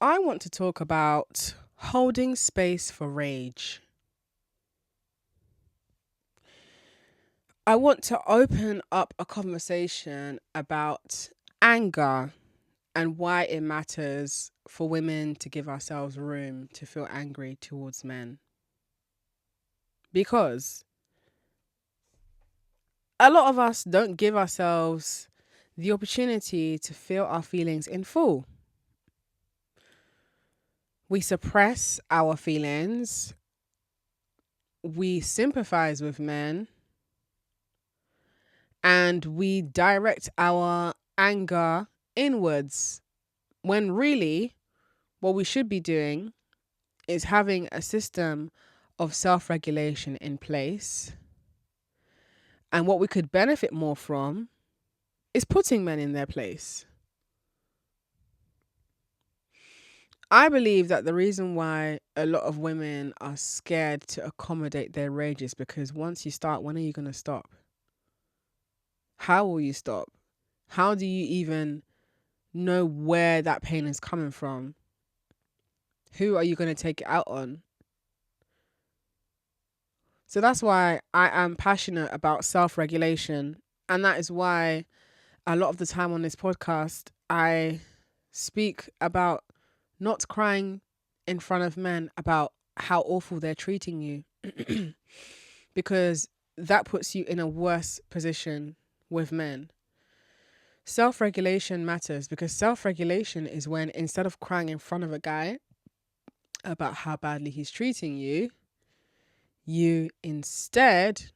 I want to talk about holding space for rage. I want to open up a conversation about anger and why it matters for women to give ourselves room to feel angry towards men. Because a lot of us don't give ourselves the opportunity to feel our feelings in full. We suppress our feelings, we sympathize with men, and we direct our anger inwards when really what we should be doing is having a system of self regulation in place. And what we could benefit more from is putting men in their place. I believe that the reason why a lot of women are scared to accommodate their rage is because once you start, when are you going to stop? How will you stop? How do you even know where that pain is coming from? Who are you going to take it out on? So that's why I am passionate about self regulation. And that is why a lot of the time on this podcast, I speak about not crying in front of men about how awful they're treating you. Because that puts you in a worse position with men. Self regulation matters because self regulation is when instead of crying in front of a guy about how badly he's treating you, you instead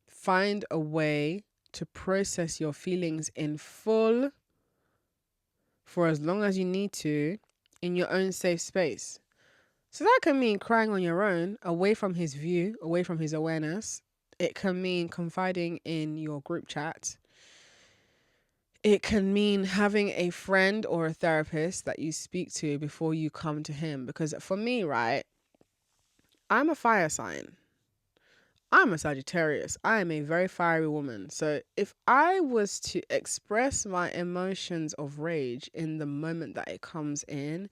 find a way to process your feelings in full for as long as you need to in your own safe space. So that can mean crying on your own, away from his view, away from his awareness. It can mean confiding in your group chat. It can mean having a friend or a therapist that you speak to before you come to him. Because for me, right, I'm a fire sign. I'm a Sagittarius. I am a very fiery woman. So if I was to express my emotions of rage in the moment that it comes in,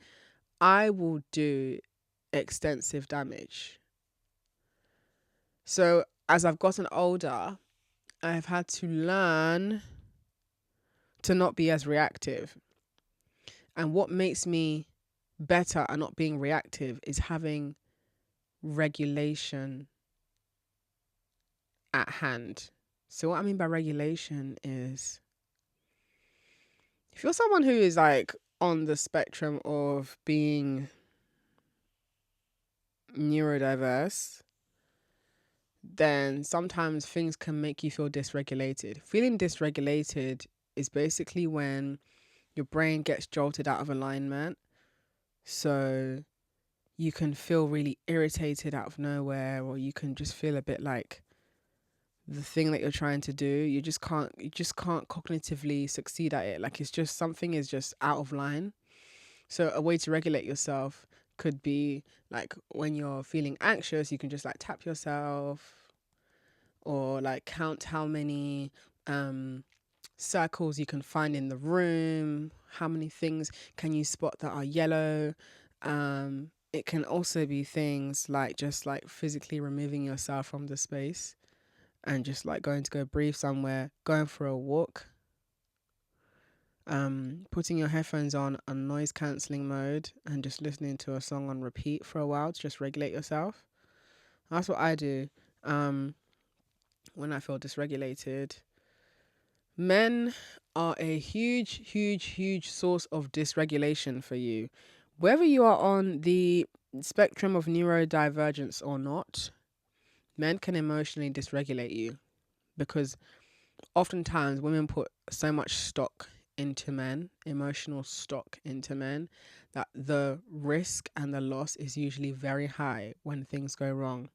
I will do extensive damage. So as I've gotten older, I've had to learn to not be as reactive. And what makes me better at not being reactive is having regulation at hand. So what I mean by regulation is if you're someone who is like on the spectrum of being neurodiverse, then sometimes things can make you feel dysregulated. Feeling dysregulated is basically when your brain gets jolted out of alignment. So you can feel really irritated out of nowhere, or you can just feel a bit like the thing that you're trying to do, you just can't cognitively succeed at it. Like it's just something is just out of line. So a way to regulate yourself could be like when you're feeling anxious, you can just like tap yourself or like count how many circles you can find in the room, how many things can you spot that are yellow. It can also be things like just like physically removing yourself from the space and just like going to go breathe somewhere, going for a walk, putting your headphones on noise cancelling mode and just listening to a song on repeat for a while to just regulate yourself. That's what I do when I feel dysregulated. Men are a huge source of dysregulation for you. Whether you are on the spectrum of neurodivergence or not, men can emotionally dysregulate you because oftentimes women put so much stock into men, emotional stock into men, that the risk and the loss is usually very high when things go wrong.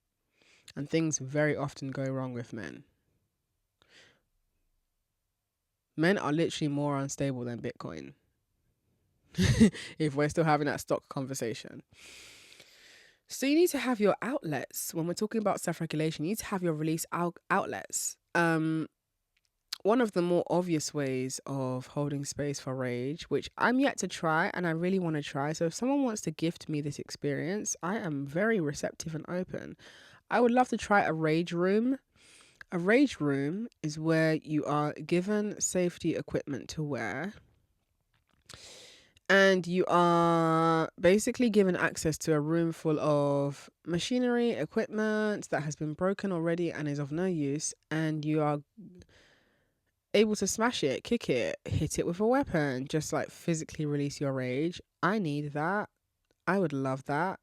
And things very often go wrong with men. Men are literally more unstable than Bitcoin. If we're still having that stock conversation. So you need to have your outlets. When we're talking about self-regulation, you need to have your release outlets. One of the more obvious ways of holding space for rage, which I'm yet to try and I really want to try. So if someone wants to gift me this experience, I am very receptive and open. I would love to try a rage room. A rage room is where you are given safety equipment to wear and you are basically given access to a room full of machinery, equipment that has been broken already and is of no use, and you are able to smash it, kick it, hit it with a weapon, just like physically release your rage. I need that. I would love that.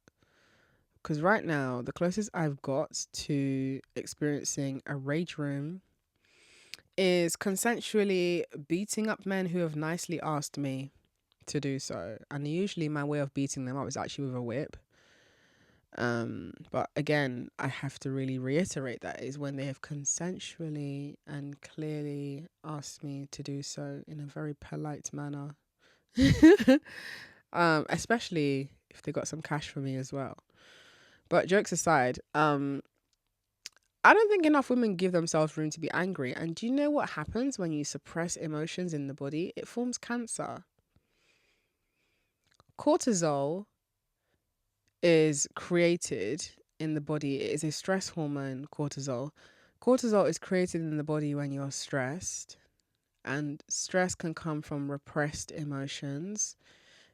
Because right now, the closest I've got to experiencing a rage room is consensually beating up men who have nicely asked me to do so. And usually my way of beating them up is actually with a whip. But again, I have to really reiterate that is when they have consensually and clearly asked me to do so in a very polite manner. Especially if they got some cash for me as well. But jokes aside, I don't think enough women give themselves room to be angry. And do you know what happens when you suppress emotions in the body? It forms cancer. Cortisol is created in the body. It is a stress hormone, cortisol. Cortisol is created in the body when you're stressed, and stress can come from repressed emotions,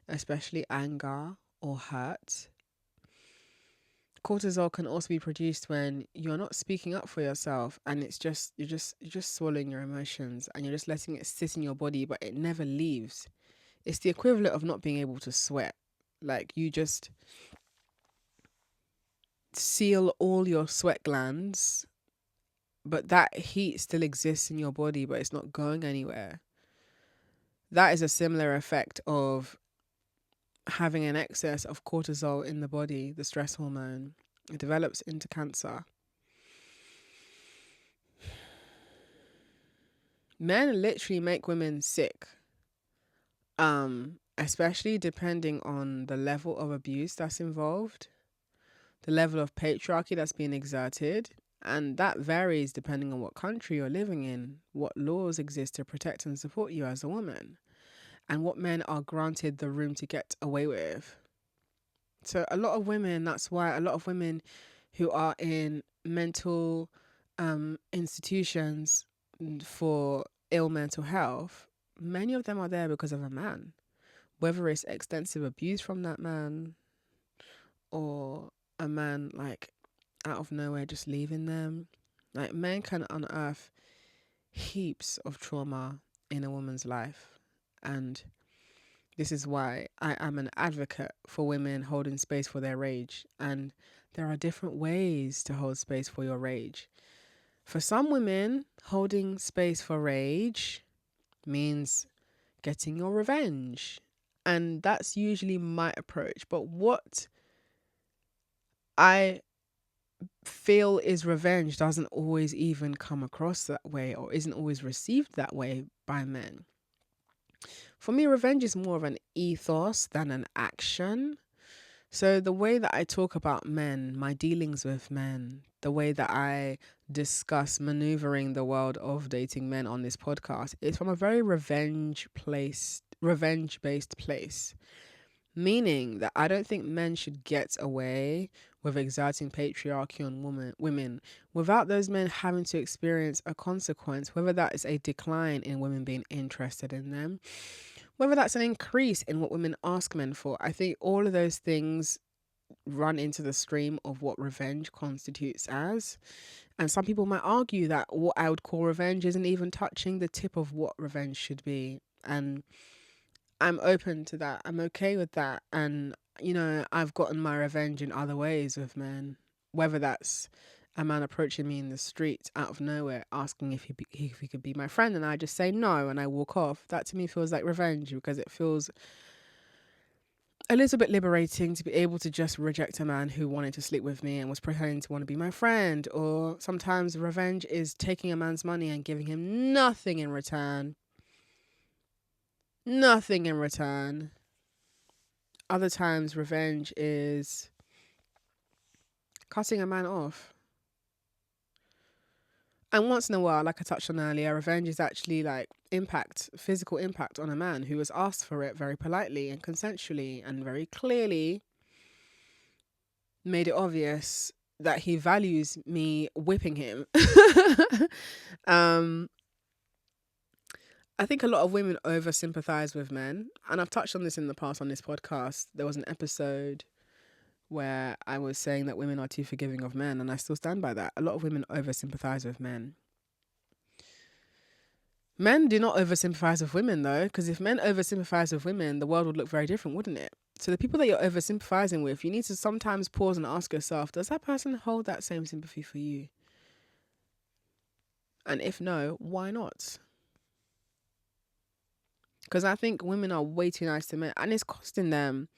especially anger or hurt. Cortisol can also be produced when you're not speaking up for yourself and you're just swallowing your emotions and you're just letting it sit in your body, but it never leaves. It's the equivalent of not being able to sweat. Like you just seal all your sweat glands, but that heat still exists in your body, but it's not going anywhere. That is a similar effect of having an excess of cortisol in the body, the stress hormone. It develops into cancer. Men literally make women sick, especially depending on the level of abuse that's involved, the level of patriarchy that's being exerted, and that varies depending on what country you're living in, what laws exist to protect and support you as a woman, and what men are granted the room to get away with. So a lot of women, that's why a lot of women who are in mental institutions for ill mental health, many of them are there because of a man, whether it's extensive abuse from that man or a man like out of nowhere just leaving them. Like men can unearth heaps of trauma in a woman's life, and this is why I am an advocate for women holding space for their rage. And there are different ways to hold space for your rage. For some women, holding space for rage means getting your revenge. And that's usually my approach. But what I feel is revenge doesn't always even come across that way or isn't always received that way by men. For me, revenge is more of an ethos than an action. So the way that I talk about men, my dealings with men, the way that I discuss maneuvering the world of dating men on this podcast is from a very revenge-based place. Meaning that I don't think men should get away with exerting patriarchy on women without those men having to experience a consequence, whether that is a decline in women being interested in them, whether that's an increase in what women ask men for. I think all of those things run into the stream of what revenge constitutes as. And some people might argue that what I would call revenge isn't even touching the tip of what revenge should be. And I'm open to that. I'm okay with that. And, I've gotten my revenge in other ways with men, whether that's a man approaching me in the street out of nowhere, asking if he could be my friend, and I just say no and I walk off. That to me feels like revenge because it feels a little bit liberating to be able to just reject a man who wanted to sleep with me and was pretending to want to be my friend. Or sometimes revenge is taking a man's money and giving him nothing in return. Nothing in return. Other times revenge is cutting a man off. And once in a while, like I touched on earlier, revenge is actually like physical impact on a man who has asked for it very politely and consensually and very clearly made it obvious that he values me whipping him. um, I think a lot of women over sympathize with men. And I've touched on this in the past on this podcast. There was an episode where I was saying that women are too forgiving of men, and I still stand by that. A lot of women over sympathize with men. Men do not over sympathize with women, though, because if men over sympathize with women, the world would look very different, wouldn't it? So the people that you're over sympathizing with, you need to sometimes pause and ask yourself, does that person hold that same sympathy for you? And if no, why not? Because I think women are way too nice to men, and it's costing them.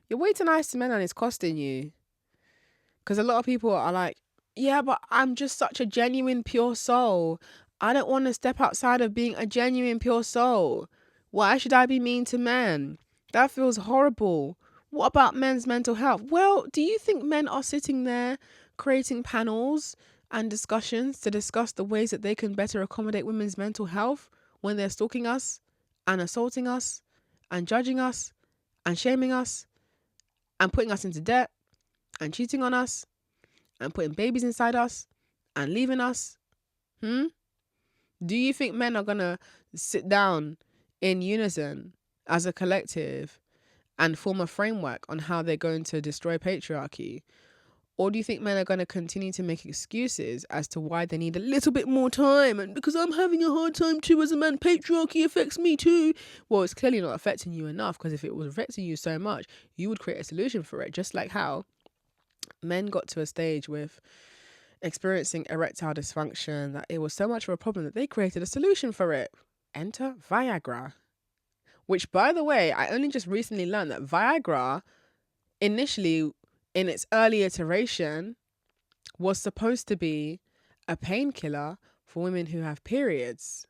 You're way too nice to men, and it's costing you. Because a lot of people are like, yeah, but I'm just such a genuine, pure soul. I don't want to step outside of being a genuine, pure soul. Why should I be mean to men? That feels horrible. What about men's mental health? Well, do you think men are sitting there creating panels and discussions to discuss the ways that they can better accommodate women's mental health when they're stalking us and assaulting us and judging us and shaming us and putting us into debt and cheating on us and putting babies inside us and leaving us? Do you think men are going to sit down in unison as a collective and form a framework on how they're going to destroy patriarchy? Or do you think men are going to continue to make excuses as to why they need a little bit more time? And because I'm having a hard time too as a man, patriarchy affects me too. Well, it's clearly not affecting you enough, because if it was affecting you so much, you would create a solution for it. Just like how men got to a stage with experiencing erectile dysfunction that it was so much of a problem that they created a solution for it. Enter Viagra. Which, by the way, I only just recently learned that Viagra, initially in its early iteration, was supposed to be a painkiller for women who have periods.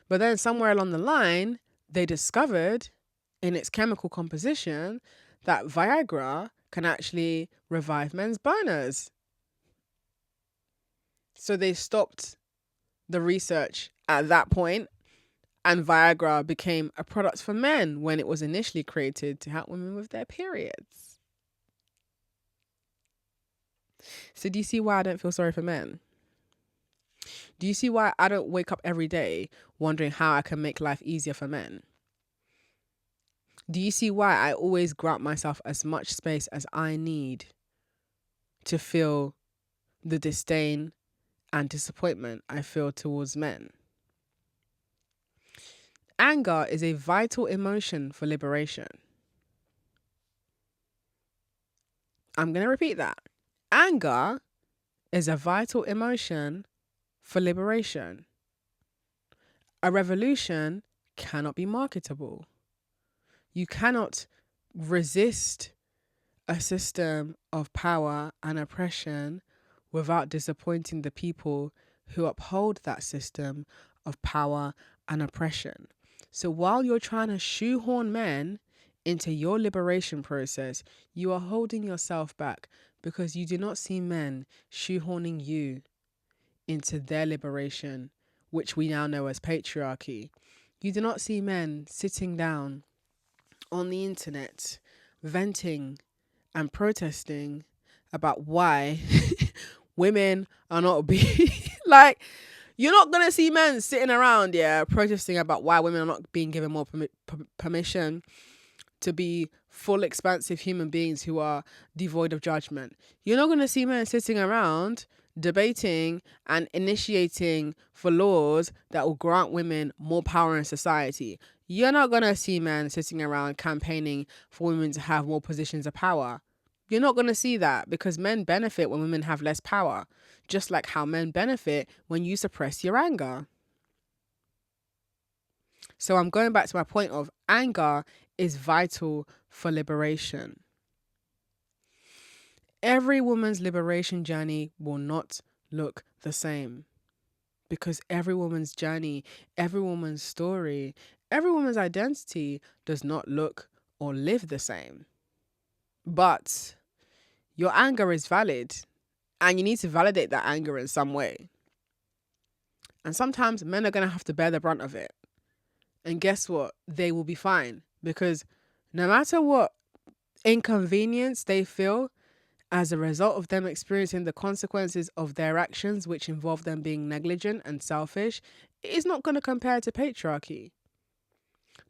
But then somewhere along the line, they discovered in its chemical composition that Viagra can actually revive men's boners. So they stopped the research at that point, and Viagra became a product for men when it was initially created to help women with their periods. So do you see why I don't feel sorry for men? Do you see why I don't wake up every day wondering how I can make life easier for men? Do you see why I always grant myself as much space as I need to feel the disdain and disappointment I feel towards men? Anger is a vital emotion for liberation. I'm going to repeat that. Anger is a vital emotion for liberation. A revolution cannot be marketable. You cannot resist a system of power and oppression without disappointing the people who uphold that system of power and oppression. So while you're trying to shoehorn men into your liberation process, you are holding yourself back, because you do not see men shoehorning you into their liberation, which we now know as patriarchy. You do not see men sitting down on the internet venting and protesting about why women are not being like, you're not gonna see men sitting around protesting about why women are not being given more permission to be full expansive human beings who are devoid of judgment. You're not gonna see men sitting around debating and initiating for laws that will grant women more power in society. You're not going to see men sitting around campaigning for women to have more positions of power. You're not going to see that, because men benefit when women have less power, just like how men benefit when you suppress your anger. So I'm going back to my point of anger is vital for liberation. Every woman's liberation journey will not look the same, because every woman's journey, every woman's story, every woman's identity does not look or live the same. But your anger is valid, And you need to validate that anger in some way. And sometimes men are going to have to bear the brunt of it. And guess what? They will be fine. Because no matter what inconvenience they feel as a result of them experiencing the consequences of their actions, which involve them being negligent and selfish, it is not going to compare to patriarchy.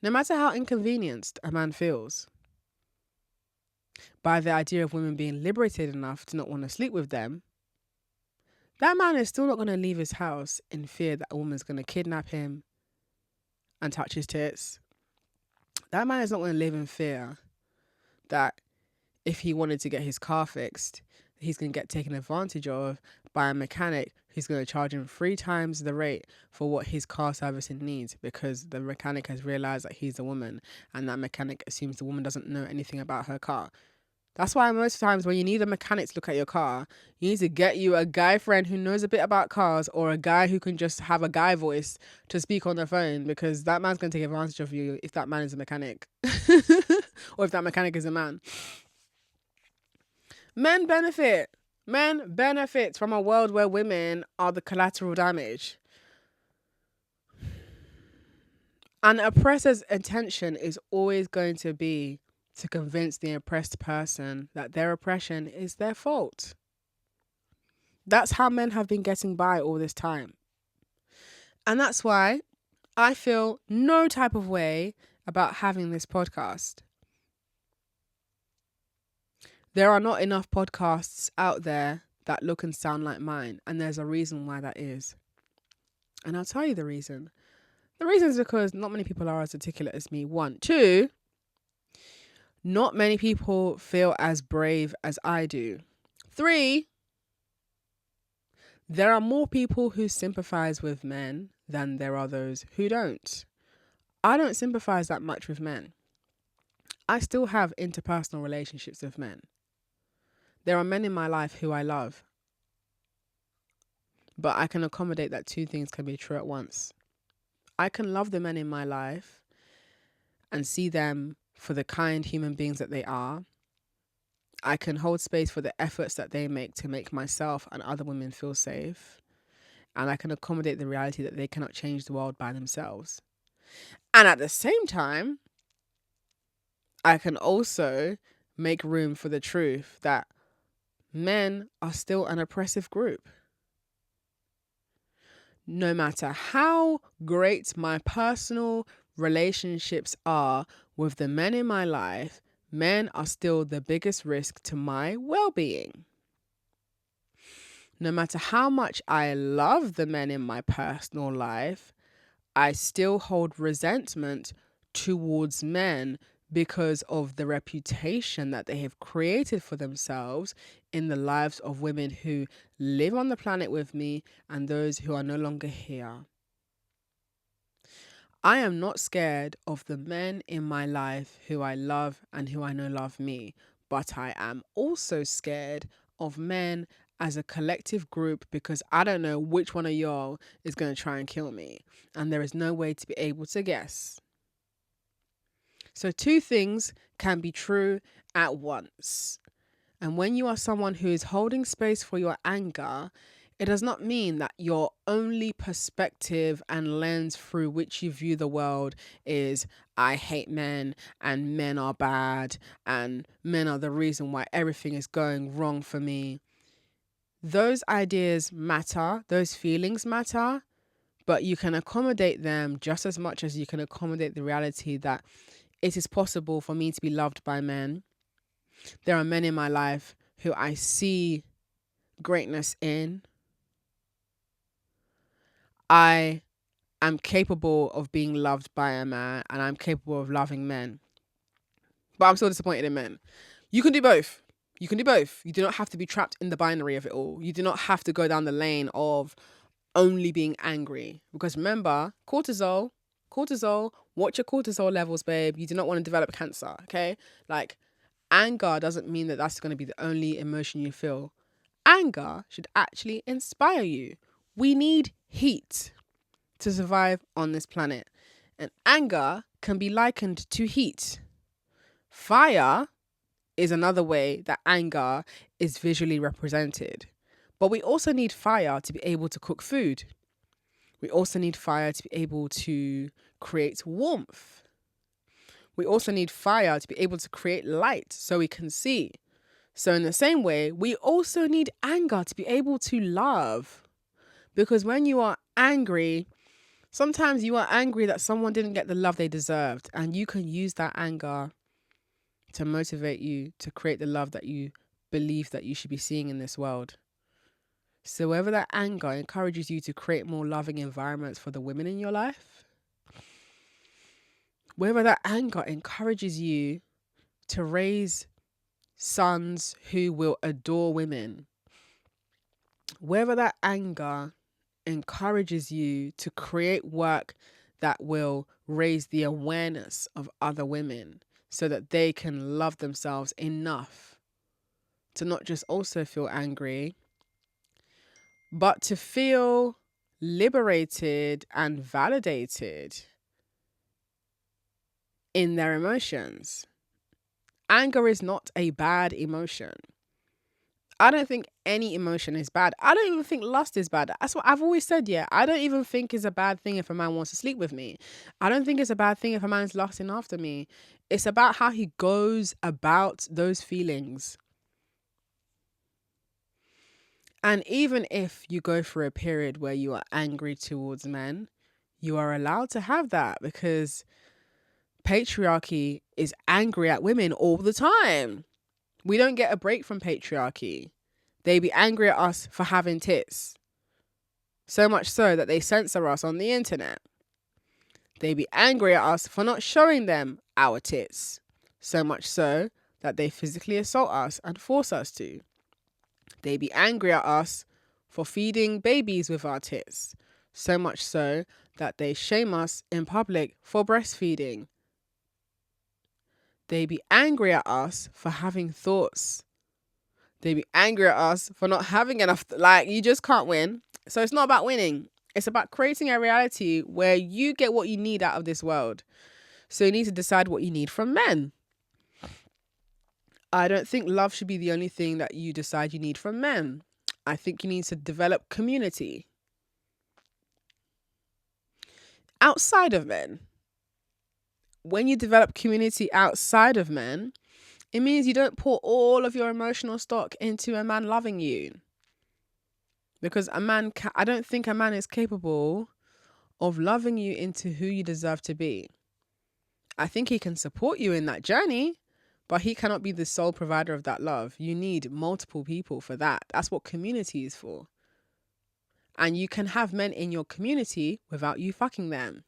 No matter how inconvenienced a man feels by the idea of women being liberated enough to not want to sleep with them, that man is still not going to leave his house in fear that a woman's going to kidnap him and touch his tits. That man is not going to live in fear that if he wanted to get his car fixed, he's going to get taken advantage of by a mechanic who's going to charge him 3 times the rate for what his car servicing needs, because the mechanic has realized that he's a woman and that mechanic assumes the woman doesn't know anything about her car. That's why most times when you need a mechanic to look at your car, you need to get you a guy friend who knows a bit about cars, or a guy who can just have a guy voice to speak on the phone, because that man's going to take advantage of you if that man is a mechanic or if that mechanic is a man. Men benefit. Men benefit from a world where women are the collateral damage. An oppressor's intention is always going to be to convince the oppressed person that their oppression is their fault. That's how men have been getting by all this time. And that's why I feel no type of way about having this podcast. There are not enough podcasts out there that look and sound like mine, and there's a reason why that is. And I'll tell you the reason. The reason is because not many people are as articulate as me. 1. 2, not many people feel as brave as I do. 3, there are more people who sympathize with men than there are those who don't. I don't sympathize that much with men. I still have interpersonal relationships with men. There are men in my life who I love. But I can accommodate that 2 things can be true at once. I can love the men in my life and see them for the kind human beings that they are. I can hold space for the efforts that they make to make myself and other women feel safe. And I can accommodate the reality that they cannot change the world by themselves. And at the same time, I can also make room for the truth that men are still an oppressive group. No matter how great my personal relationships are with the men in my life, men are still the biggest risk to my well-being. No matter how much I love the men in my personal life, I still hold resentment towards men because of the reputation that they have created for themselves in the lives of women who live on the planet with me and those who are no longer here. I am not scared of the men in my life who I love and who I know love me, but I am also scared of men as a collective group, because I don't know which one of y'all is going to try and kill me, and there is no way to be able to guess. So 2 things can be true at once. And when you are someone who is holding space for your anger, it does not mean that your only perspective and lens through which you view the world is, I hate men and men are bad and men are the reason why everything is going wrong for me. Those ideas matter, those feelings matter, but you can accommodate them just as much as you can accommodate the reality that it is possible for me to be loved by men. There are men in my life who I see greatness in. I am capable of being loved by a man and I'm capable of loving men. But I'm still disappointed in men. You can do both. You can do both. You do not have to be trapped in the binary of it all. You do not have to go down the lane of only being angry. Because remember, cortisol, watch your cortisol levels, babe. You do not want to develop cancer, okay? Like, anger doesn't mean that that's going to be the only emotion you feel. Anger should actually inspire you. We need heat to survive on this planet. And anger can be likened to heat. Fire is another way that anger is visually represented. But we also need fire to be able to cook food. We also need fire to be able to create warmth. We also need fire to be able to create light so we can see. So in the same way, we also need anger to be able to love. Because when you are angry, sometimes you are angry that someone didn't get the love they deserved. And you can use that anger to motivate you to create the love that you believe that you should be seeing in this world. So whether that anger encourages you to create more loving environments for the women in your life, whether that anger encourages you to raise sons who will adore women, whether that anger encourages you to create work that will raise the awareness of other women so that they can love themselves enough to not just also feel angry, but to feel liberated and validated in their emotions. Anger is not a bad emotion. I don't think any emotion is bad. I don't even think lust is bad. That's what I've always said, yeah. I don't even think it's a bad thing if a man wants to sleep with me. I don't think it's a bad thing if a man's lusting after me. It's about how he goes about those feelings. And even if you go through a period where you are angry towards men, you are allowed to have that because patriarchy is angry at women all the time. We don't get a break from patriarchy. They be angry at us for having tits. So much so that they censor us on the internet. They be angry at us for not showing them our tits. So much so that they physically assault us and force us to. They be angry at us for feeding babies with our tits. So much so that they shame us in public for breastfeeding. They be angry at us for having thoughts. They be angry at us for not having enough. You just can't win. So it's not about winning. It's about creating a reality where you get what you need out of this world. So you need to decide what you need from men. I don't think love should be the only thing that you decide you need from men. I think you need to develop community outside of men. When you develop community outside of men, it means you don't pour all of your emotional stock into a man loving you. Because I don't think a man is capable of loving you into who you deserve to be. I think he can support you in that journey, but he cannot be the sole provider of that love. You need multiple people for that. That's what community is for. And you can have men in your community without you fucking them.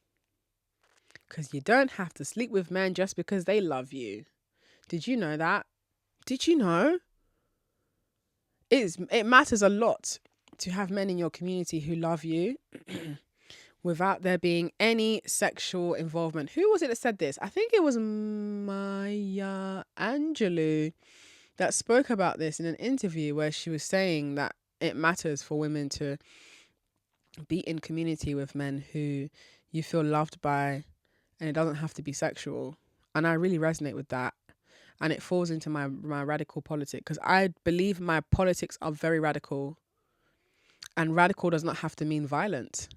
Because you don't have to sleep with men just because they love you. Did you know that? Did you know? It matters a lot to have men in your community who love you without there being any sexual involvement. Who was it that said this? I think it was Maya Angelou that spoke about this in an interview where she was saying that it matters for women to be in community with men who you feel loved by, and it doesn't have to be sexual. And I really resonate with that. And it falls into my radical politics because I believe my politics are very radical. And radical does not have to mean violent.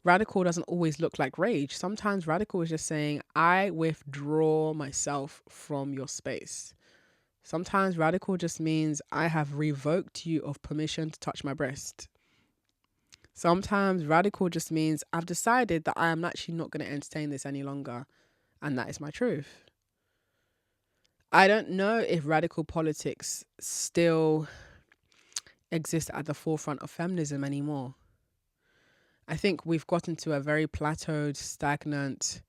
Radical doesn't always look like rage. Sometimes radical is just saying, I withdraw myself from your space. Sometimes radical just means I have revoked you of permission to touch my breast. Sometimes radical just means I've decided that I am actually not going to entertain this any longer. And that is my truth. I don't know if radical politics still exist at the forefront of feminism anymore. I think we've gotten to a very plateaued, stagnant,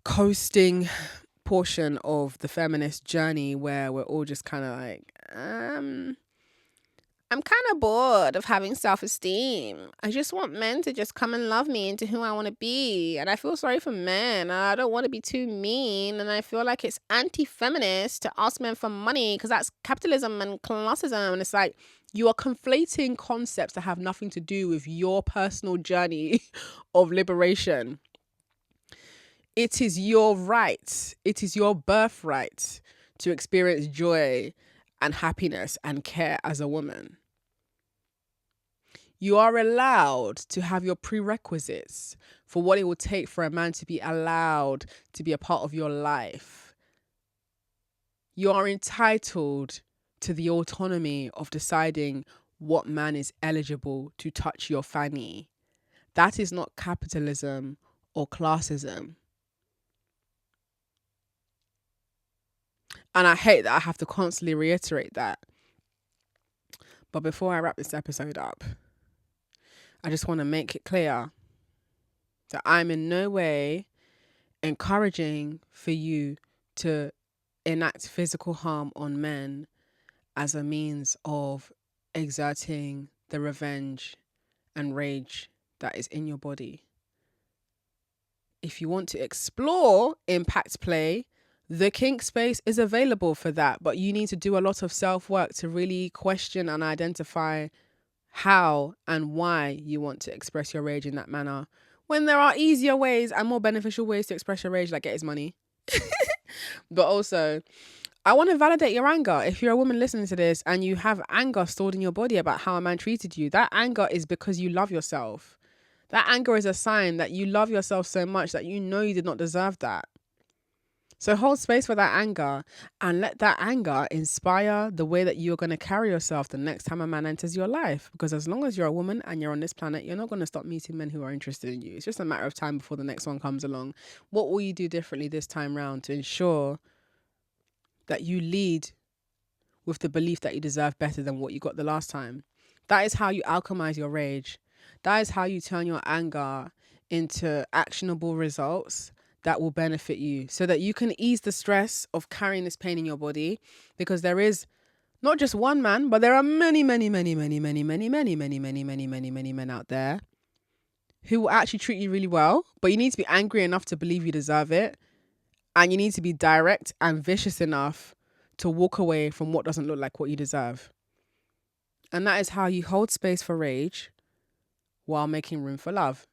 coasting portion of the feminist journey where we're all just kind of like, I'm kind of bored of having self-esteem. I just want men to just come and love me into who I want to be. And I feel sorry for men. And I don't want to be too mean. And I feel like it's anti-feminist to ask men for money because that's capitalism and classism. And it's like, you are conflating concepts that have nothing to do with your personal journey of liberation. It is your right. It is your birthright to experience joy and happiness and care as a woman. You are allowed to have your prerequisites for what it will take for a man to be allowed to be a part of your life. You are entitled to the autonomy of deciding what man is eligible to touch your fanny. That is not capitalism or classism. And I hate that I have to constantly reiterate that. But before I wrap this episode up, I just want to make it clear that I'm in no way encouraging for you to enact physical harm on men as a means of exerting the revenge and rage that is in your body. If you want to explore impact play, the kink space is available for that, but you need to do a lot of self-work to really question and identify how and why you want to express your rage in that manner, when there are easier ways and more beneficial ways to express your rage, like get his money. But also, I want to validate your anger. If you're a woman listening to this and you have anger stored in your body about how a man treated you, that anger is because you love yourself. That anger is a sign that you love yourself so much that you know you did not deserve that. So hold space for that anger and let that anger inspire the way that you're going to carry yourself the next time a man enters your life. Because as long as you're a woman and you're on this planet, you're not going to stop meeting men who are interested in you. It's just a matter of time before the next one comes along. What will you do differently this time round to ensure that you lead with the belief that you deserve better than what you got the last time? That is how you alchemize your rage. That is how you turn your anger into actionable results that will benefit you, so that you can ease the stress of carrying this pain in your body. Because there is not just one man, but there are many men out there who will actually treat you really well, but you need to be angry enough to believe you deserve it. And you need to be direct and vicious enough to walk away from what doesn't look like what you deserve. And that is how you hold space for rage while making room for love.